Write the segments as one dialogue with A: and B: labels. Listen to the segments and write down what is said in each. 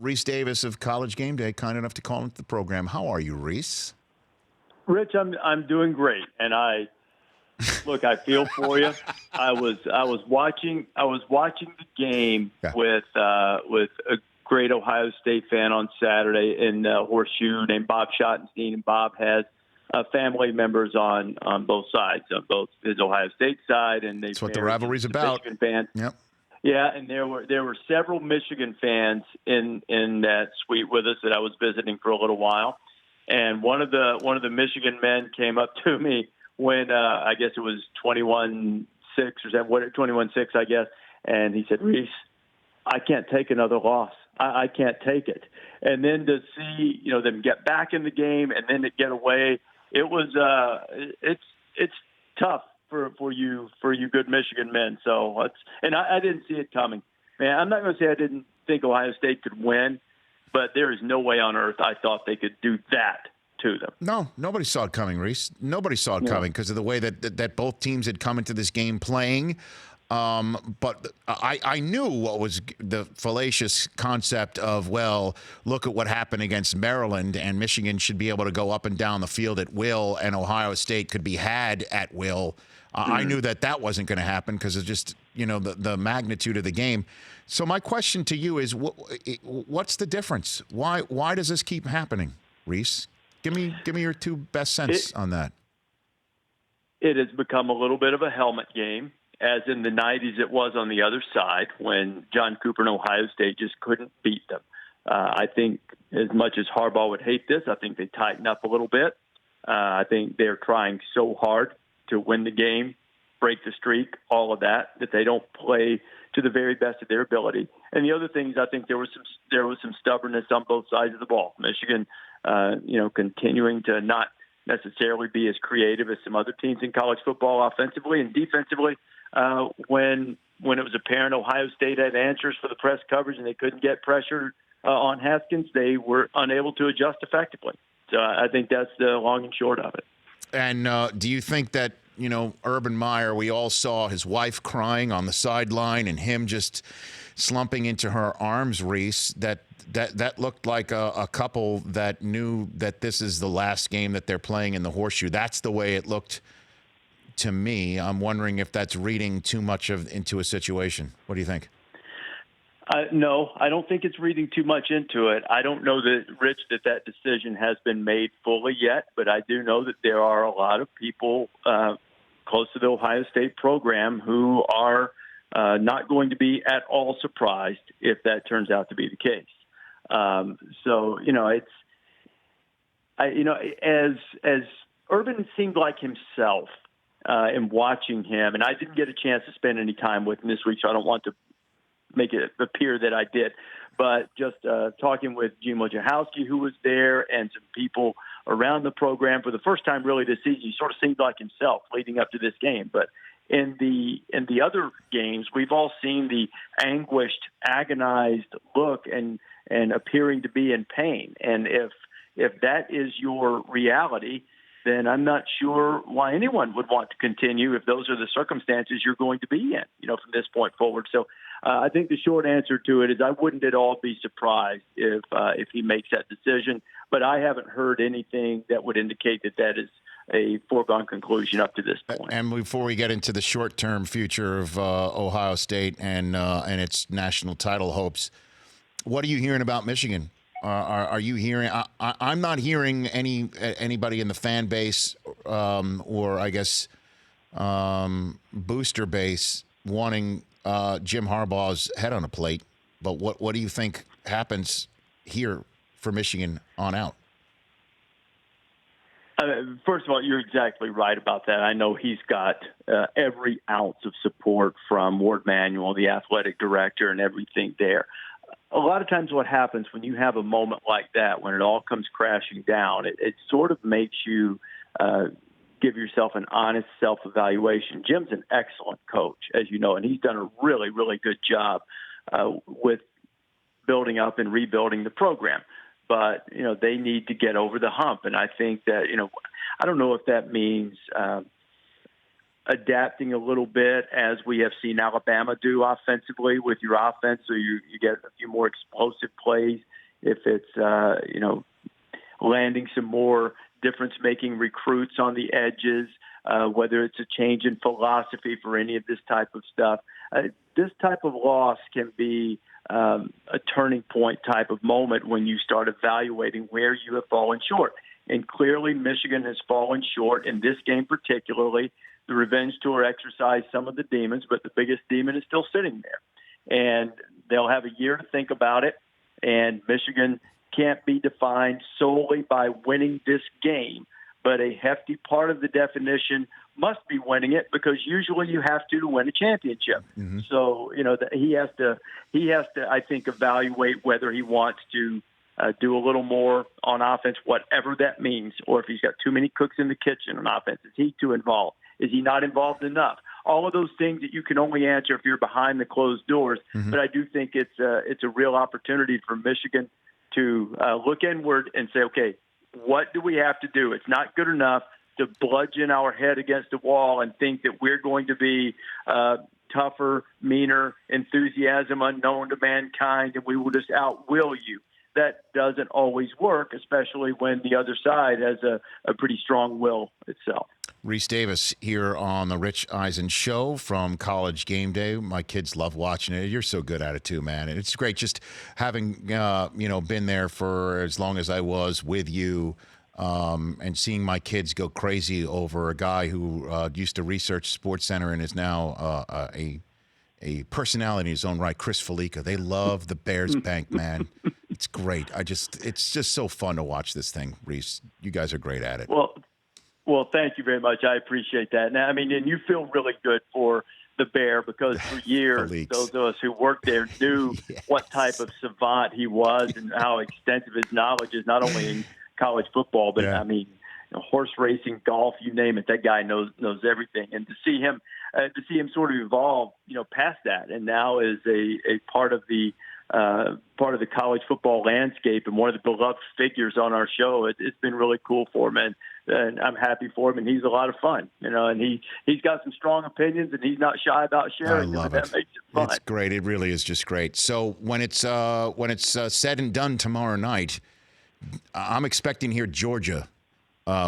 A: Rece Davis of College Game Day, kind enough to call into the program. How are you, Rece?
B: Rich, I'm doing great, and I feel for you. I was watching the game with a great Ohio State fan on Saturday in Horseshoe named Bob Schottenstein, and Bob has family members on both sides, on both his Ohio State side, and
A: that's what the rivalry's about.
B: Michigan fans.
A: Yep.
B: Yeah, and there were several Michigan fans in that suite with us that I was visiting for a little while. And one of the Michigan men came up to me when I guess it was 21-6 or 21-6, I guess, and he said, "Rece, I can't take another loss. I can't take it." And then to see them get back in the game and then to get away, it was it's tough for you good Michigan men. So I didn't see it coming. Man, I'm not going to say I didn't think Ohio State could win, but there is no way on earth I thought they could do that to them.
A: No, nobody saw it coming, Rece. Nobody saw it coming because of the way that both teams had come into this game playing. But I knew what was the fallacious concept of, well, look at what happened against Maryland, and Michigan should be able to go up and down the field at will, and Ohio State could be had at will. I knew that wasn't going to happen because of just the magnitude of the game. So my question to you is, what's the difference? Why does this keep happening, Rece? Give me your two best cents on that.
B: It has become a little bit of a helmet game, as in the 90s it was on the other side when John Cooper and Ohio State just couldn't beat them. I think as much as Harbaugh would hate this, I think they tighten up a little bit. I think they're trying so hard to win the game, break the streak, all of that they don't play to the very best of their ability. And the other things, I think there was some stubbornness on both sides of the ball. Michigan, continuing to not necessarily be as creative as some other teams in college football offensively and defensively. When it was apparent Ohio State had answers for the press coverage and they couldn't get pressure on Haskins, they were unable to adjust effectively. So I think that's the long and short of it. And
A: do you think that, Urban Meyer, we all saw his wife crying on the sideline and him just slumping into her arms, Rece, that looked like a couple that knew that this is the last game that they're playing in the Horseshoe? That's the way it looked to me. I'm wondering if that's reading too much into a situation. What do you think?
B: No, I don't think it's reading too much into it. I don't know that, Rich, that decision has been made fully yet, but I do know that there are a lot of people close to the Ohio State program who are not going to be at all surprised if that turns out to be the case. As Urban seemed like himself in watching him, and I didn't get a chance to spend any time with him this week, so I don't want to make it appear that I did. But just talking with Gene Wojciechowski, who was there, and some people around the program for the first time really this season, he sort of seemed like himself leading up to this game. But in the other games, we've all seen the anguished, agonized look and appearing to be in pain. And if that is your reality, then I'm not sure why anyone would want to continue if those are the circumstances you're going to be in, from this point forward. So I think the short answer to it is I wouldn't at all be surprised if he makes that decision. But I haven't heard anything that would indicate that is a foregone conclusion up to this point.
A: And before we get into the short-term future of Ohio State and its national title hopes, what are you hearing about Michigan? Are you hearing? I'm not hearing anybody in the fan base or I guess booster base wanting Jim Harbaugh's head on a plate. But what do you think happens here for Michigan on out?
B: First of all, you're exactly right about that. I know he's got every ounce of support from Ward Manuel, the athletic director, and everything there. A lot of times what happens when you have a moment like that, when it all comes crashing down, it sort of makes you give yourself an honest self-evaluation. Jim's an excellent coach, as you know, and he's done a really, really good job with building up and rebuilding the program. But, they need to get over the hump. And I think that, I don't know if that means adapting a little bit as we have seen Alabama do offensively with your offense, so you get a few more explosive plays if it's landing some more difference-making recruits on the edges, whether it's a change in philosophy for any of this type of stuff. This type of loss can be a turning point type of moment when you start evaluating where you have fallen short. And clearly Michigan has fallen short in this game particularly. The revenge tour exercised some of the demons, but the biggest demon is still sitting there. And they'll have a year to think about it. And Michigan can't be defined solely by winning this game, but a hefty part of the definition must be winning it, because usually you have to win a championship. Mm-hmm. So, he has to, I think, evaluate whether he wants to do a little more on offense, whatever that means, or if he's got too many cooks in the kitchen on offense. Is he too involved? Is he not involved enough? All of those things that you can only answer if you're behind the closed doors. Mm-hmm. But I do think it's a real opportunity for Michigan to look inward and say, okay, what do we have to do? It's not good enough to bludgeon our head against the wall and think that we're going to be tougher, meaner, enthusiasm unknown to mankind, and we will just outwill you. That doesn't always work, especially when the other side has a pretty strong will itself.
A: Rece Davis here on the Rich Eisen Show from College Game Day. My kids love watching it. You're so good at it too, man. And it's great just having been there for as long as I was with you, and seeing my kids go crazy over a guy who used to research SportsCenter and is now a personality in his own right, Chris Felica. They love the Bears Bank, man. It's great. It's just so fun to watch this thing, Rece. You guys are great at it.
B: Well, thank you very much. I appreciate that. Now, and you feel really good for the Bear, because for years, those of us who worked there knew yes. what type of savant he was and how extensive his knowledge is, not only in college football, but horse racing, golf, you name it. That guy knows everything. And to see him sort of evolve, past that, and now is a part of the college football landscape and one of the beloved figures on our show. It's been really cool for him, and I'm happy for him, and he's a lot of fun, and he's got some strong opinions, and he's not shy about sharing them. That makes it fun.
A: It's great. It really is just great. So when it's said and done tomorrow night, I'm expecting here Georgia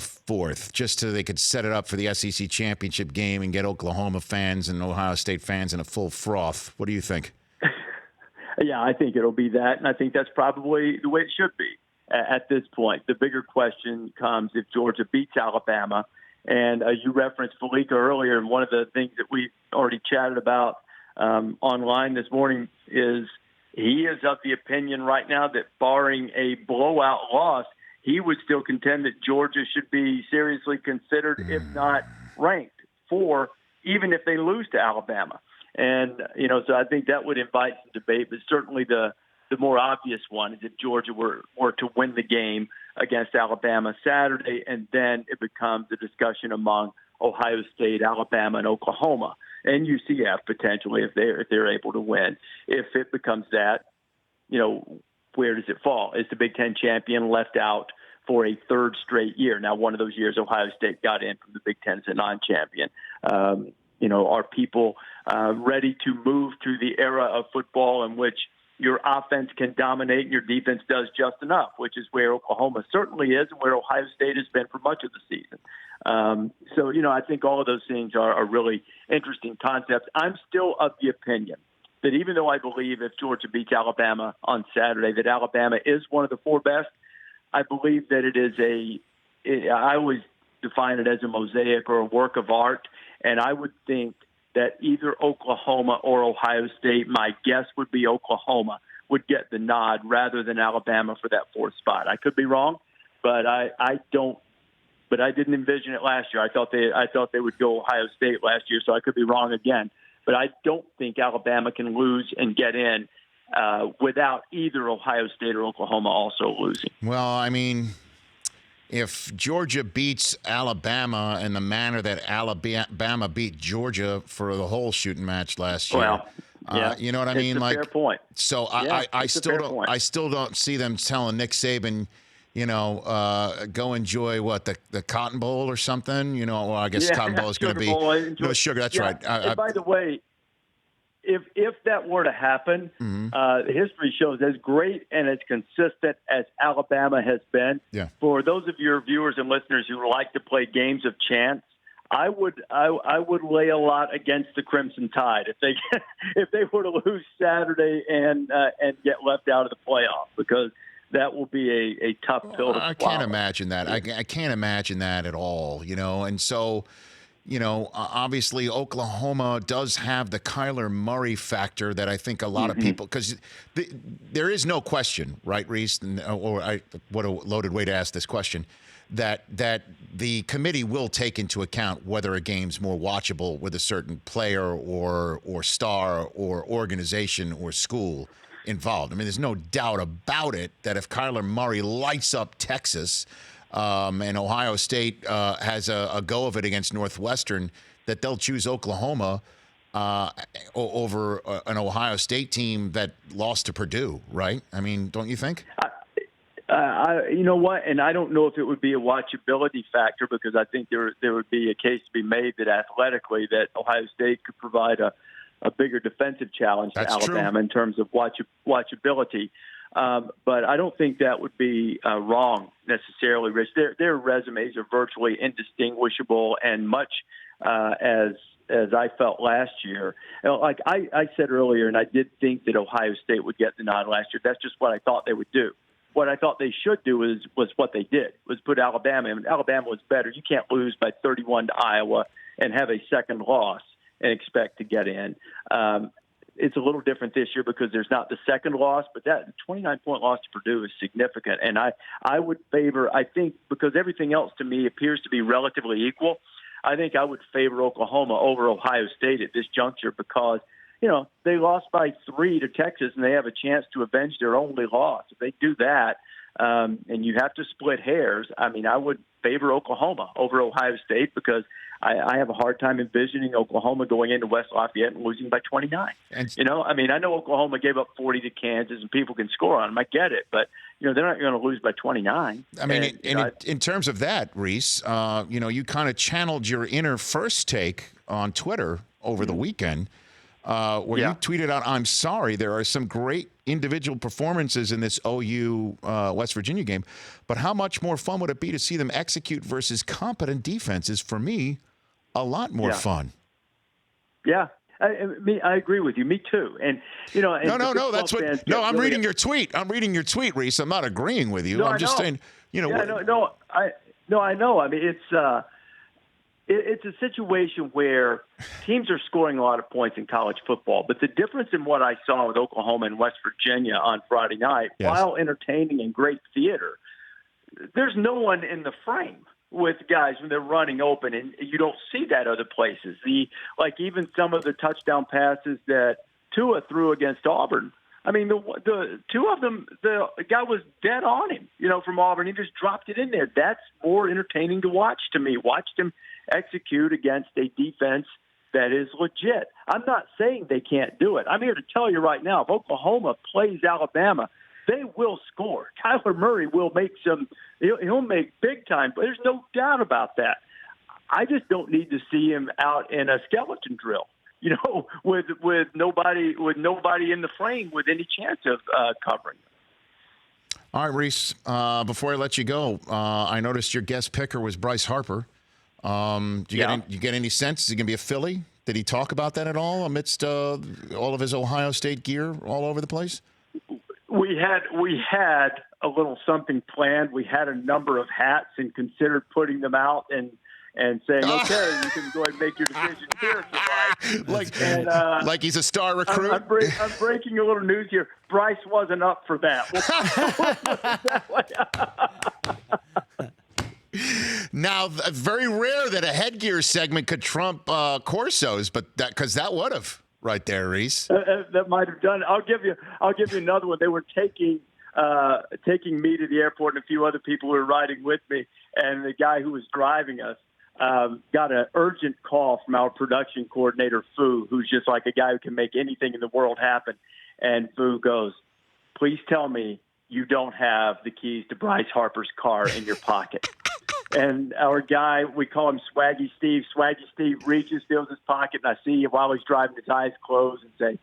A: fourth, just so they could set it up for the SEC championship game and get Oklahoma fans and Ohio State fans in a full froth. What do you think?
B: Yeah, I think it'll be that, and I think that's probably the way it should be at this point. The bigger question comes if Georgia beats Alabama, and you referenced Felica earlier, and one of the things that we've already chatted about online this morning is he is of the opinion right now that barring a blowout loss, he would still contend that Georgia should be seriously considered, if not ranked, for even if they lose to Alabama. And, so I think that would invite some debate, but certainly the more obvious one is if Georgia were to win the game against Alabama Saturday, and then it becomes a discussion among Ohio State, Alabama, and Oklahoma, and UCF potentially if they're able to win. If it becomes that, where does it fall? Is the Big Ten champion left out for a third straight year? Now, one of those years Ohio State got in from the Big Ten as a non-champion. Are people ready to move to the era of football in which your offense can dominate and your defense does just enough, which is where Oklahoma certainly is and where Ohio State has been for much of the season. I think all of those things are really interesting concepts. I'm still of the opinion that even though I believe if Georgia beats Alabama on Saturday, that Alabama is one of the four best, I believe that it is I always define it as a mosaic or a work of art. And I would think that either Oklahoma or Ohio State, my guess would be Oklahoma, would get the nod rather than Alabama for that fourth spot. I could be wrong, but I don't. But I didn't envision it last year. I thought they would go Ohio State last year, so I could be wrong again. But I don't think Alabama can lose and get in without either Ohio State or Oklahoma also losing.
A: Well, if Georgia beats Alabama in the manner that Alabama beat Georgia for the whole shooting match last year, you know what I mean?
B: It's a fair point.
A: So I still don't see them telling Nick Saban, go enjoy the Cotton Bowl or something. I guess Cotton Bowl is going to be no sugar. That's right.
B: And by the way, if that were to happen, history shows as great and as consistent as Alabama has been.
A: Yeah.
B: For those of your viewers and listeners who like to play games of chance, I would lay a lot against the Crimson Tide if they were to lose Saturday and get left out of the playoff, because that will be a tough pill to swallow.
A: I can't imagine that. I can't imagine that at all. And so. Obviously Oklahoma does have the Kyler Murray factor that I think a lot of people, because there is no question, right, Rece? What a loaded way to ask this question, that the committee will take into account whether a game's more watchable with a certain player or star or organization or school involved. I mean, there's no doubt about it that if Kyler Murray lights up Texas, and Ohio State has a go of it against Northwestern, that they'll choose Oklahoma over an Ohio State team that lost to Purdue, right? I mean, don't you think?
B: You know what? And I don't know if it would be a watchability factor, because I think there would be a case to be made that athletically that Ohio State could provide a bigger defensive challenge to Alabama in terms of watchability. But I don't think that would be wrong necessarily, Rich. Their resumes are virtually indistinguishable, and much as I felt last year. Like I said earlier, and I did think that Ohio State would get the nod last year. That's just what I thought they would do. What I thought they should do was what they did, was put Alabama in. Alabama was better. You can't lose by 31 to Iowa and have a second loss and expect to get in. It's a little different this year because there's not the second loss, but that 29-point loss to Purdue is significant. And I would favor, I think, because everything else to me appears to be relatively equal, I think I would favor Oklahoma over Ohio State at this juncture because, they lost by 3 to Texas and they have a chance to avenge their only loss. If they do that, and you have to split hairs, I mean, I would favor Oklahoma over Ohio State because I have a hard time envisioning Oklahoma going into West Lafayette and losing by 29. I know Oklahoma gave up 40 to Kansas and people can score on them. I get it, but they're not going to lose by 29.
A: I mean, in terms of that, Rece, you kind of channeled your inner First Take on Twitter over the weekend, where you tweeted out, "I'm sorry, there are some great individual performances in this OU West Virginia game, but how much more fun would it be to see them execute versus competent defenses? For me, a lot more fun." Yeah,
B: I agree with you. Me too. And
A: no. That's what. No, I'm reading your tweet. I'm reading your tweet, Rece. I'm not agreeing with you.
B: No,
A: I'm just saying.
B: I know. I mean, it's a situation where teams are scoring a lot of points in college football, but the difference in what I saw with Oklahoma and West Virginia on Friday night, while entertaining and great theater, there's no one in the frame with guys when they're running open, and you don't see that other places. Even some of the touchdown passes that Tua threw against Auburn. I mean, the two of them, the guy was dead on him, from Auburn. He just dropped it in there. That's more entertaining to watch to me. Watched him execute against a defense that is legit. I'm not saying they can't do it. I'm here to tell you right now, if Oklahoma plays Alabama, they will score. Kyler Murray will make he'll make big time, but there's no doubt about that. I just don't need to see him out in a skeleton drill, with nobody in the frame with any chance of covering.
A: All right, Rece, before I let you go, I noticed your guest picker was Bryce Harper. Do you get any sense? Is he going to be a Philly? Did he talk about that at all amidst all of his Ohio State gear all over the place?
B: We had a little something planned. We had a number of hats and considered putting them out and saying, okay, you can go ahead and make your decision here if you like.
A: Like he's a star recruit?
B: I'm breaking a little news here. Bryce wasn't up for that.
A: Now, very rare that a headgear segment could trump Corso's, but because that would have right there, Rece.
B: That might have done. I'll give you another one. They were taking me to the airport and a few other people who were riding with me, and the guy who was driving us got an urgent call from our production coordinator, Fu, who's just like a guy who can make anything in the world happen. And Fu goes, "Please tell me you don't have the keys to Bryce Harper's car in your pocket." And our guy, we call him Swaggy Steve. Swaggy Steve reaches, feels his pocket, and I see while he's driving, his eyes close and say,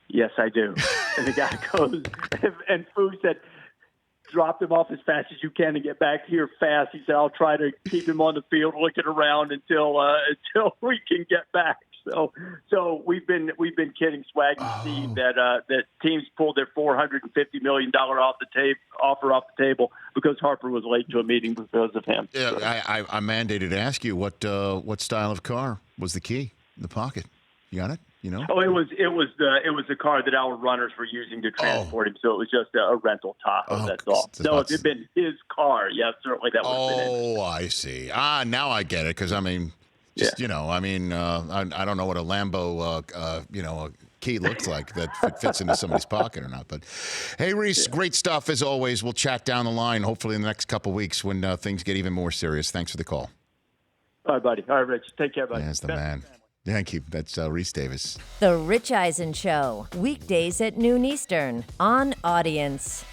B: "Yes, I do." And the guy goes, and Fu said, "Drop him off as fast as you can and get back here fast." He said, "I'll try to keep him on the field looking around until we can get back." So we've been kidding Swaggy Steve that teams pulled their $450 million offer off the table because Harper was late to a meeting because of him.
A: Yeah, I mandated to ask you what style of car was the key in the pocket. You got it? You know?
B: Oh, it was the car that our runners were using to transport him. So it was just a rental Tahoe. That's all. No, if it had been his car, yeah, certainly that would have been interesting.
A: Oh, I see. Now I get it because I don't know what a Lambo, a key looks like that fits into somebody's pocket or not. But hey, Rece, great stuff as always. We'll chat down the line, hopefully in the next couple of weeks when things get even more serious. Thanks for the call.
B: All right, buddy. All right, Rich. Take care, buddy.
A: That's the man. Thank you. That's Rece Davis.
C: The Rich Eisen Show, weekdays at noon Eastern on Audience.